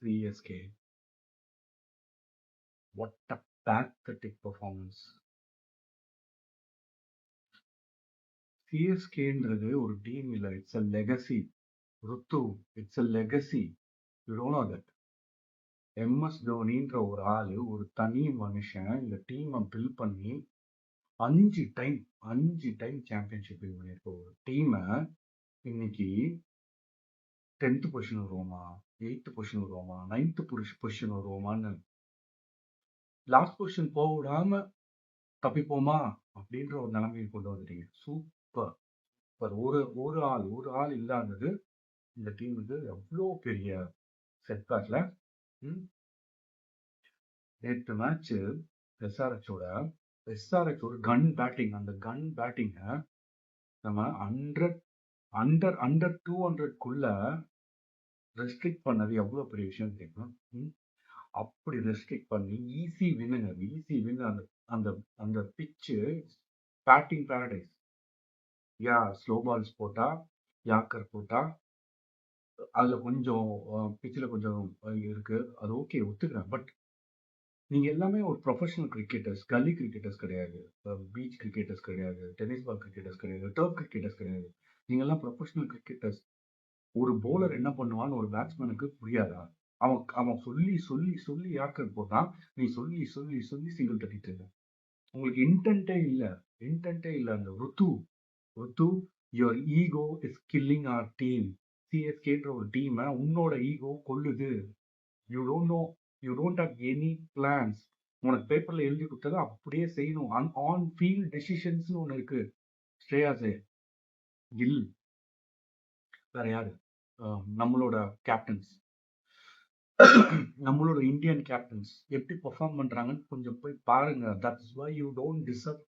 CSK. What a pathetic performance. சிஎஸ்கேன்றது ஒரு team இல்ல. It's a legacy. Ruthu, it's a legacy. You don't know that. MS தோனின்ற ஒரு ஆளு, ஒரு தனி மனுஷன் இந்த டீமை பில்ட் பண்ணி 5 டைம் சாம்பியன்ஷிப் வின் பண்ணியிருக்க ஒரு டீமை இன்னைக்கு 10th பொசிஷன் வருவோமா, 8th பொசிஷன் வருவோமா, 9th பொசிஷன் வருவோமான்னு லாஸ்ட் பொசிஷன் போக விடாம தப்பிப்போமா அப்படின்ற ஒரு நிலைமையை கொண்டு வந்துட்டீங்க. சூப்பர். ஒரு ஆள் இல்லாதது இந்த டீமுக்கு எவ்வளோ பெரிய செட்பேக்ல. நேற்று மேட்ச் எஸ்ஆர்எச் ஒரு கன் பேட்டிங். அந்த கன் பேட்டிங்கை நம்ம அண்டர் 200 ரெஸ்ட்ரிக்ட் பண்ணது எவ்வளோ பெரிய விஷயம் தெரியுமா? அப்படி ரெஸ்ட்ரிக்ட் பண்ணி ஈஸி வின். அந்த அந்த பிச்சு பேட்டிங் பேரடைஸ். ஸ்லோ பால்ஸ் போட்டா, யாக்கர் போட்டா, அதுல கொஞ்சம் பிச்சில் கொஞ்சம் இருக்கு, அது ஓகே, ஒத்துக்கிறேன். பட் நீங்க எல்லாமே ஒரு ப்ரொஃபஷனல் கிரிக்கெட்டர்ஸ், கல்லி கிரிக்கெட்டர்ஸ் கிடையாது, பீச் கிரிக்கெட்டர்ஸ் கிடையாது, டென்னிஸ் பால் கிரிக்கெட்டர்ஸ் கிடையாது, டர்ஃப் கிரிக்கெட்டர்ஸ் கிடையாது. நீங்க எல்லாம் ப்ரொஃபஷனல் கிரிக்கெட்டர்ஸ். ஒரு போலர் என்ன பண்ணுவான்னு ஒரு பேட்ஸ்மேனுக்கு புரியாதா? அவன் சொல்லி யாக்கர் போட்டான், நீ சொல்லி சிங்கிள் தட்டிட்டு இருக்க. உங்களுக்கு இன்டென்ட்டே இல்லை. அந்த Ruthu, your ego is killing our team. சிஎஸ்கேன்ற ஒரு டீமை உன்னோட ஈகோ கொல்லுது. You don't have any plans. உனக்கு பேப்பர்ல எழுதி கொடுத்ததை அப்படியே செய்யணும். ஆன் ஃபீல்ட் டெசிஷன்ஸ்னு ஒன்று இருக்கு. ஸ்ரேயாஸ் கில், வேற யாரு, நம்மளோட கேப்டன்ஸ், நம்மளோட இந்தியன் கேப்டன்ஸ் எப்படி பெர்ஃபார்ம் பண்றாங்கன்னு கொஞ்சம் போய் பாருங்க. That's why you don't deserve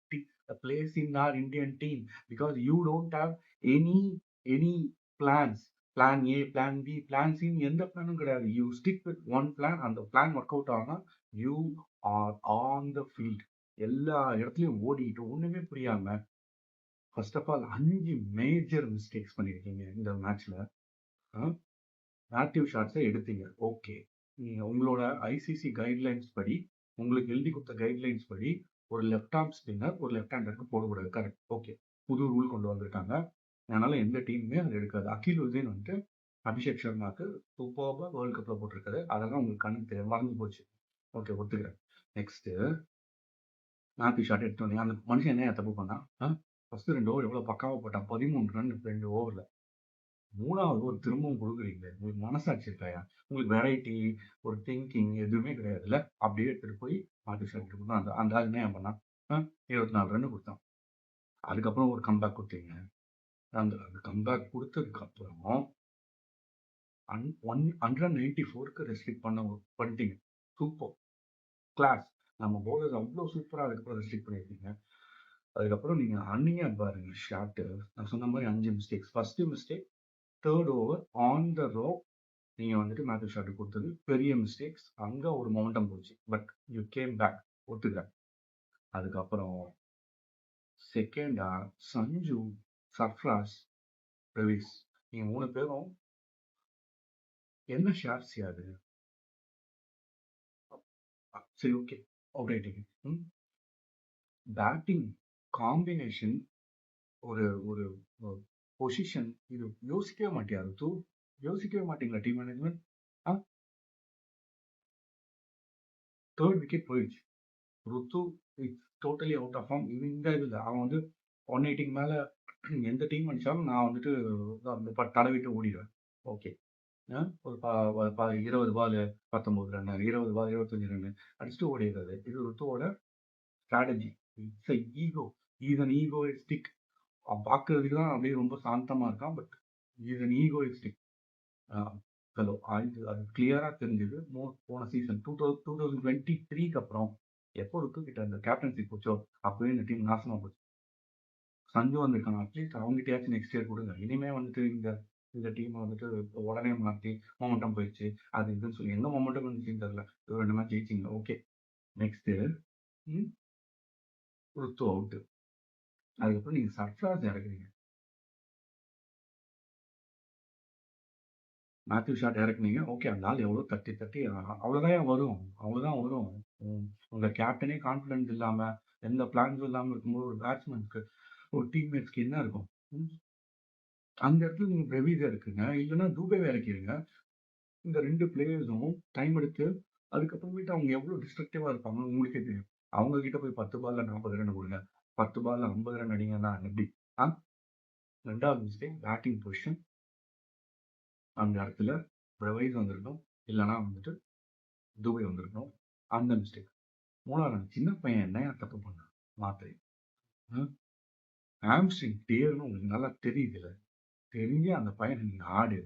a place in our Indian team, because you don't have any plans. Plan A, Plan B, Plan C, எந்த பிளானும் கிடையாது. You stick with one plan. அந்த plan work out ஆனா you are on the field. எல்லா இடத்துலயும் ஓடிட்டு ஒண்ணுமே புரியாம first of all 5 major mistakes பண்ணிருக்கீங்க இந்த மேட்ச்ல. ஆக்டிவ் ஷாட்ஸை எடுத்தீங்க, ஓகே. நீங்க உங்களோட ஐசிசி கைட்லைன்ஸ் படி, உங்களுக்கு எழுதி கொடுத்த கைட்லைன்ஸ் படி ஒரு லெஃப்ட் ஆர்ம் ஸ்பின்னர் ஒரு லெஃப்ட் ஹேண்டருக்கு போடக்கூடாது, கரெக்ட், ஓகே. புது ரூல் கொண்டு வந்திருக்காங்க. அதனால எந்த டீமுமே அது எடுக்காது. அகில் உதீன் வந்துட்டு அபிஷேக் சர்மாக்கு சூப்பராக வேர்ல்டு கப்ல போட்டிருக்காரு. அதெல்லாம் உங்களுக்கு கண்ணுக்கு மறந்து போச்சு, ஓகே, ஒத்துக்கிறேன். நெக்ஸ்ட் மேத்யூ ஷாட் எடுத்து வந்தீங்க. அந்த மனுஷன் என்ன தப்பு பண்ணா? ஃபர்ஸ்ட் 2 ஓவர் எவ்வளவு பக்காவா போட்டான், 13 ரன் 2 ஓவர்ல. 3வது ஒரு திரும்பவும் கொடுக்குறீங்களே, உங்களுக்கு மனசாட்சி இருக்காயா? உங்களுக்கு வெரைட்டி, ஒரு திங்கிங் எதுவுமே கிடையாதுல்ல. அப்படியே எடுத்துட்டு போய் மேத்யூ ஷாட் கொடுத்தா அந்த ஆள் என்ன பண்ணான்? 24 ரன் கொடுத்தான். அதுக்கப்புறம் ஒரு கம்பேக் கொடுத்தீங்க. அந்த கம்பேக் கொடுத்ததுக்கு அப்புறம் 194க்கு ரெஸ்ட்ரிக்ட் பண்ணிட்டீங்க. Super, class. நம்ம பவுலர்ஸ் அவ்வளோ சூப்பராக அதுக்கப்புறம் ரெஸ்ட்ரிக்ட் பண்ணியிருக்கீங்க. அதுக்கப்புறம் நீங்க அன்னியா பாருங்க ஷாட்டு. நான் சொன்ன மாதிரி 5 mistakes. First mistake 3rd over on the row நீங்க வந்துட்டு மேத்யூ ஷாட் கொடுத்தது பெரிய மிஸ்டேக்ஸ். அங்க ஒரு மொமெண்டம் போச்சு, பட் யூ கேம் பேக், ஒத்துக்கிறேன். அதுக்கப்புறம் செகண்டா சஞ்சு, சர்ஃப்ராஸ், ரவிஸ், நீங்க 3 பேரும் என்ன ஷாட்ஸ் அது? சரி, ஓகே, அவுட் ஆயிட்டீங்க. பேட்டிங் காம்பினேஷன், ஒரு ஒரு பொசிஷன், இது யோசிக்கவே மாட்டியா ருத்து? யோசிக்கவே மாட்டீங்களா டீம் மேனேஜ்மெண்ட்? 3rd விக்கெட் போயிடுச்சு. Ruthu it's totally out of form. இந்த இதில் அவன் வந்து 180 மேல எந்த டீம் அடிச்சாலும் நான் வந்துட்டு தடவிட்டு ஓடிடுவேன், ஓகே. ஒரு 20 பால் 19 ரன், 20 பால் 25 ரன் அடிச்சுட்டு ஓடிடுறது. இது ருத்துவோட strategy. It's ego. Is an egoistic. பார்க்கறதுக்கு தான் அப்படியே ரொம்ப சாந்தமா இருக்கான், but is an egoistic fellow. அது கிளியரா தெரிஞ்சது போன சீசன் 2023க்கு அப்புறம். எப்போ ருத்துக்கிட்ட அந்த கேப்டன்சி போச்சோ அப்பவே இந்த டீம் நாசமா போச்சு. சஞ்சு வந்திருக்காங்க, அட்லீஸ்ட் அவங்ககிட்டயாச்சும் நெக்ஸ்ட் இயர் கொடுங்க. இனிமே வந்துட்டு இந்த டீம் வந்துட்டு உடனே மாற்றி மொமெண்டம் போயிடுச்சு, அது இதுன்னு சொல்லி எந்த மொமெண்டம் இருந்துச்சுன்னு தெரியல. 2 மேட்ச் ஜெயிச்சிங்க, ஓகே. Next Ruthu out. அதுக்கப்புறம் நீங்க சர்ஃப்ராஸ் இறக்குறீங்க. மேத்யூ ஷாட் இறக்குனீங்க. ஓகே. அந்த ஆள் எவ்வளோ தட்டி தட்டி அவ்வளோதான் வரும். அவ்வளோதான் வரும். உங்க கேப்டனே கான்ஃபிடன்ஸ் இல்லாம, எந்த பிளான்ஸும் இல்லாம இருக்கும்போது ஒரு பேட்ஸ்மேனுக்கு, ஒரு டீம்மேட்ஸ்க்கு என்ன இருக்கும்? ம். அந்த இடத்துல நீங்க பிரவீஸ இருக்குங்க. இல்லன்னா தூபேவ இறக்கிருங்க. இந்த 2 பிளேயர்ஸும் டைம் எடுத்து, அதுக்கப்புறமேட்டு அவங்க எவ்வளோ டிஸ்ட்ரக்டிவா இருப்பாங்கன்னு உங்களுக்கே தெரியும். அவங்க கிட்ட போய் 10 பால்ல 40 ரன் குடுங்க. 10 பால்ல 50 ரன் அடிங்கன்னா எப்படி? ஆ 2வது மிஸ்டேக் பேட்டிங் பொசிஷன். அந்த இடத்துல பிரவைஸ் வந்திருக்கணும். இல்லன்னா வந்துட்டு துபை வந்திருக்கணும். அந்த மிஸ்டேக். 3வது அந்த சின்ன பையன் என்னய்யா தப்பு பண்ணான்? மாத்திரை. ம். ஹாம்ஸ்ட்ரிங் டேர்ன்னு உங்களுக்கு நல்லா தெரியுதுல்ல. தெரிஞ்சு அந்த பையன நீங்க ஆடு.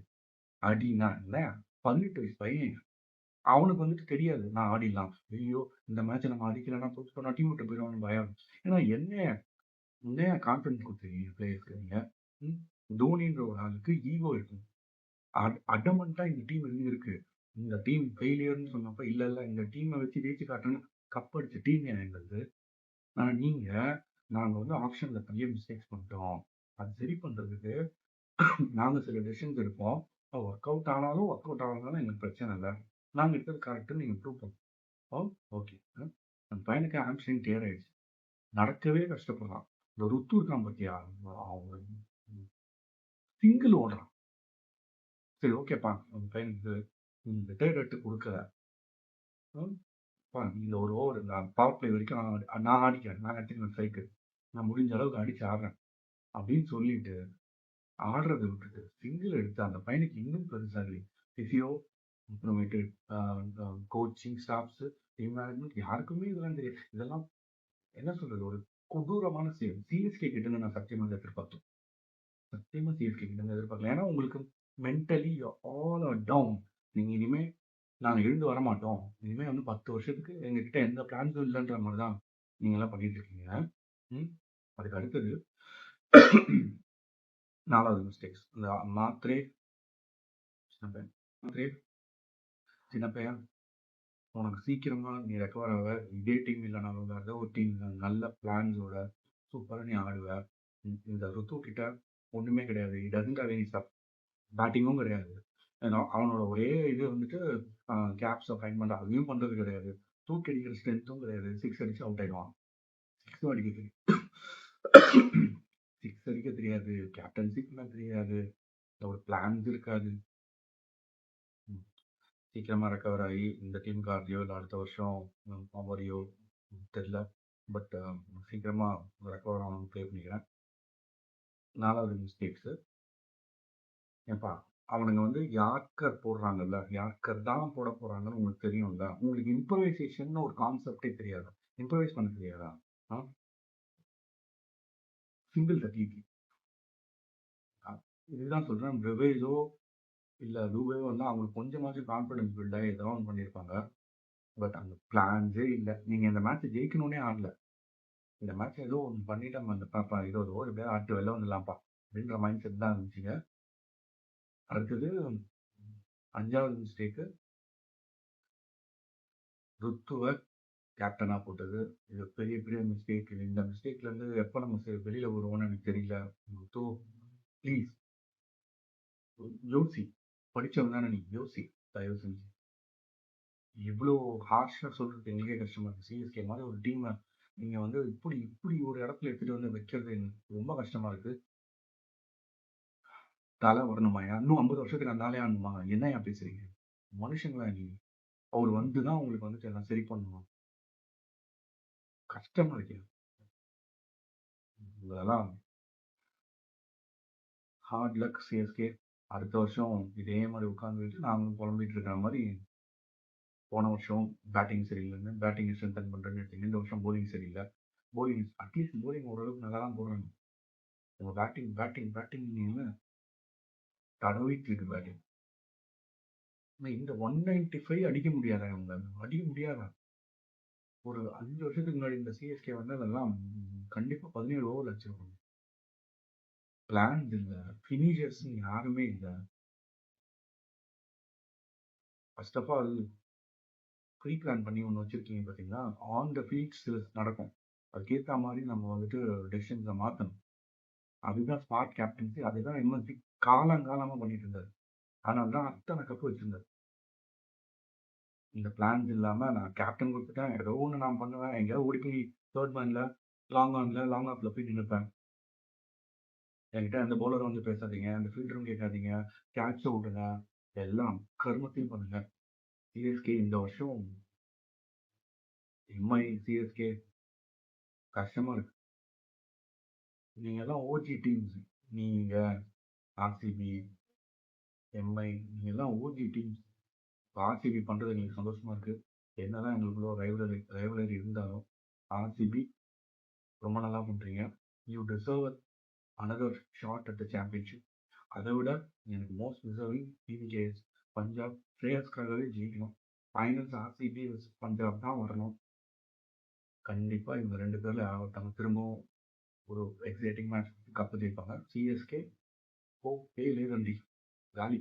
அடின்னா என்னய்யா 18 வயசு பையன். அவனுக்கு வந்துட்டு தெரியாது. நான் ஆடிடலாம். ஐயோ! இந்த மேட்ச்ச நம்ம அடிக்கலன்னா தோத்துட்டோம்னா டீம் விட்டு போயிருவாங்கன்னு பயம். ஏன்னா என்னய்யா என்னய்யா கான்ஃபிடன்ஸ் குடுத்துருக்கீங்க பிளேயர்ஸ்க்கு நீங்க? ம். தோனின்ற ஒரு ஆளுக்கு ஈகோ இருக்கும். அடமன்ட்டா இந்த டீம் இருக்கு. இந்த டீம் ஃபெயிலியர்ன்னு சொன்னப்ப, இல்ல, இல்ல இந்த டீம வச்சு ஜெயிச்சு காட்டுறேன்னு கப் அடிச்ச டீம்யா எங்களுது. ஆனா நீங்க, நாங்க வந்து ஆக்ஷன்ல பெரிய மிஸ்டேக்ஸ் பண்ணிட்டோம். அது சரி பண்றதுக்கு நாங்க சில டெசிஷன்ஸ் எடுப்போம். ஒர்க் அவுட் ஆனாலும், ஒர்க் அவுட் ஆகலனாலும் எங்களுக்கு பிரச்சனை இல்ல. நாங்க எடுத்தது கரெக்ட்ன்னு நீங்க ப்ரூவ் பண்ணணும். ஓகே. அந்த பையனுக்கு ஹாம்ஸ்ட்ரிங் டேர் ஆயிடுச்சு. நடக்கவே கஷ்டப்படுறான். இந்த ருத்து இருக்கான் பாத்தியா? அவன் சிங்கிள் ஓடுறான். சரி ஓகேப்பா. அந்த பையனுக்கு ரிட்டயர்ட் எடுத்து குடுக்கல. ம். இந்த ஒரு ஓவர் நான் பவர் பிளே வரைக்கும் நான் ஆடிக்கிறேன். நான் எடுத்துக்கிறேன் ஸ்ட்ரைக்கு. நான் முடிஞ்ச அளவுக்கு அடிச்சு ஆடுறேன். அப்படின்னு சொல்லிட்டு, ஆடுறத விட்டுட்டு, சிங்கிள் எடுத்து அந்த பையனுக்கு இன்னும் பெருசாகி, பிசியோ, அப்புறமேட்டு அ அ கோச்சிங் ஸ்டாஃப்ஸ், டீம் மேனேஜ்மென்ட் யாருக்குமே இதெல்லாம் தெரியாது. இதெல்லாம் என்ன சொல்றது? ஒரு கொடூரமான செயல். சிஎஸ்கே கிட்ட இருந்து நான் சத்தியமா இத எதிர்பார்த்தேன். சத்தியமா சிஎஸ்கே கிட்ட இருந்து எதிர்பார்க்கல. ஏன்னா உங்களுக்கு mentally you all are down. நீங்க இனிமே நாங்க எழுந்து வரமாட்டோம். இனிமே வந்து 10 வருஷத்துக்கு எங்ககிட்ட எந்த பிளான்ஸும் இல்லன்ற மாரி தான் நீங்கலாம் பண்ணிட்டு இருக்கீங்க. ம். அதுக்கு அடுத்தது 4வது மிஸ்டேக்ஸ். இந்த மாத்ரே சின்ன பையன். மாத்ரே சின்ன பையன். உனக்கு சீக்கிரமா நீ ரெக்கவர் ஆவ. இதே டீம் இல்லனாலும் வேற ஏதோ ஒரு டீம்ல நல்ல பிளான்ஸோட சூப்பரா நீ ஆடுவ. இந்த ருத்து கிட்ட ஒண்ணுமே கிடையாது. He doesn't have any stuff. பேட்டிங்கும் கிடையாது. ஏன்னா அவனோட ஒரே இது வந்துட்டு கேப்ஸ ஃபைண்ட் பண்ற அதையும் பண்றது கிடையாது. தூக்கி அடிக்கிற ஸ்ட்ரென்த்தும் கிடையாது. 6 அடிச்சு அவுட் ஆயிடுவான். 6ம் அடிக்க தெரியும். 6 அடிக்க தெரியாது. கேப்டன்சி பண்ண தெரியாது. ஒரு பிளான்ஸ் இருக்காது. ம். சீக்கிரமா ரெக்கவர் ஆகி இந்த டீமுக்கு ஆடுறியோ, இல்ல அடுத்த வருஷம் வரியோ தெரியல. பட் சீக்கிரமா ரெக்கவர் ஆகணும்னு ப்ரே பண்ணிக்கிறேன். 4வது மிஸ்டேக்ஸு. ஏன்பா அவனுங்க வந்து யார்க்கர் போடுறாங்கல்ல, யார்க்கர் தான் போட போறாங்கன்னு உங்களுக்கு தெரியும்ல. உங்களுக்கு இம்ப்ரூவைசேஷன்னு ஒரு கான்செப்ட்டே தெரியாதா? இம்ப்ரூவைஸ் பண்ண தெரியாதா? ஆ? சிங்கிள் தட்டிட்டு. அ இதுதான் சொல்றேன். பிரவேஸோ இல்ல துபேவோ வந்து அவங்களுக்கு கொஞ்சமாச்சும் கான்ஃபிடன்ஸ் பில்ட் ஆகி ஏதோ ஒண்ணு பண்ணியிருப்பாங்க. பட் அந்த பிளான்ஸே இல்ல. நீங்க இந்த மேட்ச்ச ஜெயிக்கணும்னே ஆடல. இந்த மேட்ச் ஏதோ ஒண்ணு பண்ணிட்டு நம்ம அந்த 20 ஓவர் எப்படியாவது ஆடிட்டு வெளில வந்துடலாம்ப்பா அப்படின்ற மைண்ட் செட் தான் இருந்துச்சுங்க. அடுத்தது 5வது மிஸ்டேக்கு ருத்துவ கேப்டனா போட்டது. இது பெரிய பெரிய மிஸ்டேக். இந்த மிஸ்டேக்ல இருந்து எப்ப நம்ம வெளியில வருவோம்னு எனக்கு தெரியல. ருத்து ப்ளீஸ் யோசி. படிச்சவன் தானே நீ யோசி. தயவு செஞ்சு. இவ்ளோ ஹார்ஷா சொல்றது எங்களுக்கே கஷ்டமா இருக்கு. சிஎஸ்கே மாரி ஒரு டீம நீங்க வந்து இப்படி இப்படி ஒரு இடத்துல எடுத்துட்டு வந்து வைக்கிறது எனக்கு ரொம்ப கஷ்டமா இருக்கு. தல வரணுமாய்யா? இன்னும் 50 வருஷத்துக்கு அந்த ஆளே ஆடணுமா? என்னய்யா பேசுறீங்க? மனுஷங்களா நீங்க? அவரு வந்து தான் உங்களுக்கு வந்துட்டு எல்லாம் சரி பண்ணணும். கஷ்டமா இருக்குயா. இதெல்லாம் ஹார்ட் லக் சிஎஸ்கே. அடுத்த வருஷம் இதே மாரி உட்காந்துட்டு நாங்களும் புலம்பிட்டு இருக்கிற மாரி, போன வருஷம் பேட்டிங் சரியில்லன்னு, பேட்டிங்க ஸ்ட்ரென்தன் பண்றேன்னு எடுத்தீங்க. இந்த வருஷம் பவுலிங் சரியில்ல. பவுலிங் அட்லீஸ்ட் பவுலிங் ஓரளவுக்கு நல்லா தான் போடுறாங்க. உங்க பேட்டிங் தடவிட்டு இருக்கு பேட்டிங். இந்த 195 அடிக்க முடியாதா இவங்களால? அடிக்க முடியாதா? ஒரு 5 வருஷத்துக்கு முன்னாடி இந்த சிஎஸ்கே வந்து அதெல்லாம் கண்டிப்பா 17 ஓவர்ல அடிச்சிருப்பாங்க. பிளான்ஸ் இல்ல. ஃபினிஷர்ஸ்ன்னு யாருமே இல்ல. First of all pre plan பண்ணி ஒண்ணு வச்சிருக்கீங்க பார்த்தீங்களா? ஆன் த ஃபீல்ட் சில நடக்கும். அதுக்கேத்த மாரி நம்ம வந்துட்டு டெசிஷன்ஸ மாத்தணும். அதுதான் ஸ்மார்ட் கேப்டன்சி. அதுதான் எம்எஸ்டி காலங்காலமா பண்ணிட்டு இருந்தாரு. அதனால தான் அத்தன கப் வச்சிருந்தாரு. இந்த பிளான்ஸ் இல்லாம நான் கேப்டன் குடுத்துட்டேன். ஏதோ ஒண்ணு நான் பண்ணுவேன். எங்கேயாவது ஓடி போய் 3 மேன்ல, லாங் ஆஃப்ல போய் நின்னுப்பேன். என்கிட்ட அந்த பவுலர் வந்து பேசாதீங்க, அந்த ஃபீல்டரும் கேட்காதீங்க, கேட்ச்ச விடுங்க. எல்லாம் கருமத்தையும் பண்ணுங்க. சிஎஸ்கே இந்த வருஷம் எம்ஐ, சிஎஸ்கே கஷ்டமா இருக்கு. நீங்கலாம் ஓஜி டீம்ஸ். நீங்க, ஆர்சிபி, எம்ஐ நீங்கலாம் ஓஜி டீம்ஸ். ஆர்சிபி பண்றது எங்களுக்கு சந்தோஷமா இருக்கு. என்னதான் எங்களுக்குள்ள ரைவலரி இருந்தாலும், ஆர்சிபி ரொம்ப நல்லா பண்றீங்க. You deserve another shot at the championship. அதை விட எனக்கு மோஸ்ட் டிசர்விங் பிவிகேஎஸ், பஞ்சாப், ஸ்ரேயஸ்காகவே ஜெயிக்கணும். ஃபைனல்ஸ் ஆர்சிபி பஞ்சாப் தான் வரணும். கண்டிப்பா இவங்க 2 பேர்ல யாராவது ஒருத்தவங்க திரும்பவும் ஒரு எக்ஸைட்டிங் மேட்ச் கப்பு ஜெயிப்பாங்க. சிஎஸ்கே, ஓ, பே லேதண்டி, காலி.